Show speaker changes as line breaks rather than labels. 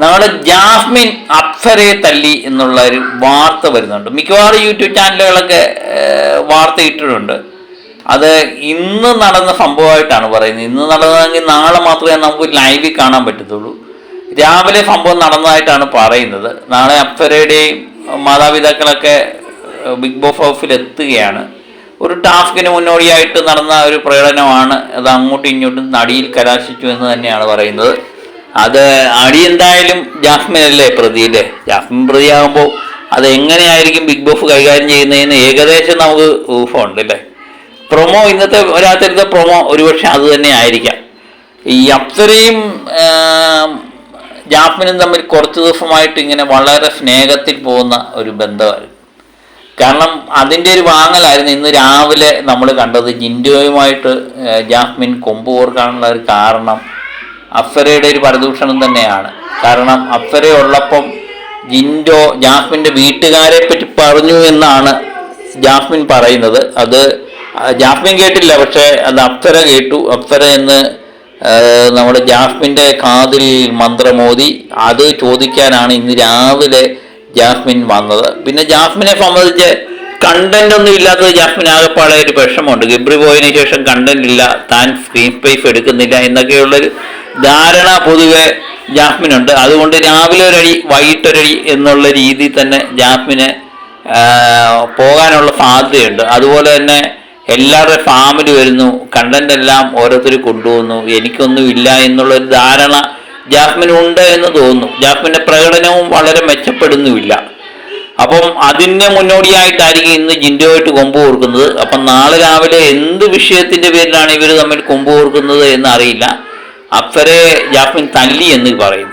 നമ്മുടെ ജാസ്മിൻ അപ്സരയെ തല്ലി എന്നുള്ള ഒരു വാർത്ത വരുന്നുണ്ട്. മിക്കവാറും യൂട്യൂബ് ചാനലുകളൊക്കെ വാർത്ത ഇട്ടിട്ടുണ്ട്. അത് ഇന്ന് നടന്ന സംഭവമായിട്ടാണ് പറയുന്നത്. ഇന്ന് നടന്നതെങ്കിൽ നാളെ മാത്രമേ നമുക്ക് ലൈവിൽ കാണാൻ പറ്റത്തുള്ളൂ. രാവിലെ സംഭവം നടന്നതായിട്ടാണ് പറയുന്നത്. നാളെ അപ്സരയുടെയും മാതാപിതാക്കളൊക്കെ ബിഗ് ബോസ് ഹൗസിൽ എത്തുകയാണ്. ഒരു ടാസ്കിന് മുന്നോടിയായിട്ട് നടന്ന ഒരു പ്രകടനമാണ്. അത് അങ്ങോട്ടും ഇങ്ങോട്ടും അടിയിൽ കലാശിച്ചു എന്ന് തന്നെയാണ് പറയുന്നത്. അത് അടി എന്തായാലും ജാസ്മിനല്ലേ പ്രതിയില്ലേ? ജാസ്മിൻ പ്രതിയാകുമ്പോൾ അത് എങ്ങനെയായിരിക്കും ബിഗ് ബോസ് കൈകാര്യം ചെയ്യുന്നതെന്ന് ഏകദേശം നമുക്ക് ഊഹമുണ്ട് അല്ലേ? പ്രൊമോ ഇന്നത്തെ ഒരാഴ്ചത്തെ പ്രൊമോ ഒരുപക്ഷെ അത് തന്നെ ആയിരിക്കാം. ഈ അപ്സരയും ജാസ്മിനും തമ്മിൽ കുറച്ച് ദിവസമായിട്ട് ഇങ്ങനെ വളരെ സ്നേഹത്തിൽ പോകുന്ന ഒരു ബന്ധമായിരുന്നു. കാരണം അതിൻ്റെ ഒരു വാങ്ങലായിരുന്നു ഇന്ന് രാവിലെ നമ്മൾ കണ്ടത്. ജിൻഡോയുമായിട്ട് ജാസ്മിൻ കൊമ്പ് കോർക്കാനുള്ള ഒരു കാരണം അപ്സരയുടെ ഒരു പരദൂഷണം തന്നെയാണ്. കാരണം അപ്സര ഉള്ളപ്പം ജിൻഡോ ജാസ്മിൻ്റെ വീട്ടുകാരെ പറ്റി പറഞ്ഞു എന്നാണ് ജാസ്മിൻ പറയുന്നത്. അത് ജാസ്മിൻ കേട്ടില്ല, പക്ഷേ അത് അപ്സര കേട്ടു. അപ്സര എന്ന് നമ്മുടെ ജാസ്മിൻ്റെ കാതിൽ മന്ത്രമോദി. അത് ചോദിക്കാനാണ് ഇന്ന് രാവിലെ ജാസ്മിൻ വന്നത്. പിന്നെ ജാസ്മിനെ സംബന്ധിച്ച് കണ്ടന്റ് ഒന്നും ഇല്ലാത്തത് ജാസ്മിൻ ആകെപ്പാടെ ഒരു വിഷമമുണ്ട്. ഗബ്രി പോയതിനു ശേഷം കണ്ടന്റ് ഇല്ല, താൻ സ്ക്രീൻ സ്പേസ് എടുക്കുന്നില്ല എന്നൊക്കെയുള്ളൊരു ധാരണ പൊതുവെ ജാസ്മിനുണ്ട്. അതുകൊണ്ട് രാവിലെ ഒരടി വൈകിട്ടൊരടി എന്നുള്ള രീതിയിൽ തന്നെ ജാസ്മിന് പോകാനുള്ള സാധ്യതയുണ്ട്. അതുപോലെ തന്നെ എല്ലാവരുടെ ഫാമിലി വരുന്നു, കണ്ടന്റ് എല്ലാം ഓരോരുത്തർ കൊണ്ടുപോകുന്നു, എനിക്കൊന്നും ഇല്ല എന്നുള്ളൊരു ധാരണ ജാസ്മിനുണ്ട് എന്ന് തോന്നുന്നു. ജാസ്മിൻ്റെ പ്രകടനവും വളരെ മെച്ചപ്പെടുന്നുമില്ല. അപ്പം അതിന് മുന്നോടിയായിട്ടായിരിക്കും ഇന്ന് ജിൻഡോയായിട്ട് കൊമ്പ് കോർക്കുന്നത്. അപ്പം നാളെ രാവിലെ എന്ത് വിഷയത്തിൻ്റെ പേരിലാണ് ഇവർ തമ്മിൽ കൊമ്പ് കോർക്കുന്നത് എന്നറിയില്ല. അപ്സരയെ ജാസ്മിൻ തല്ലി എന്ന് പറയുന്നു.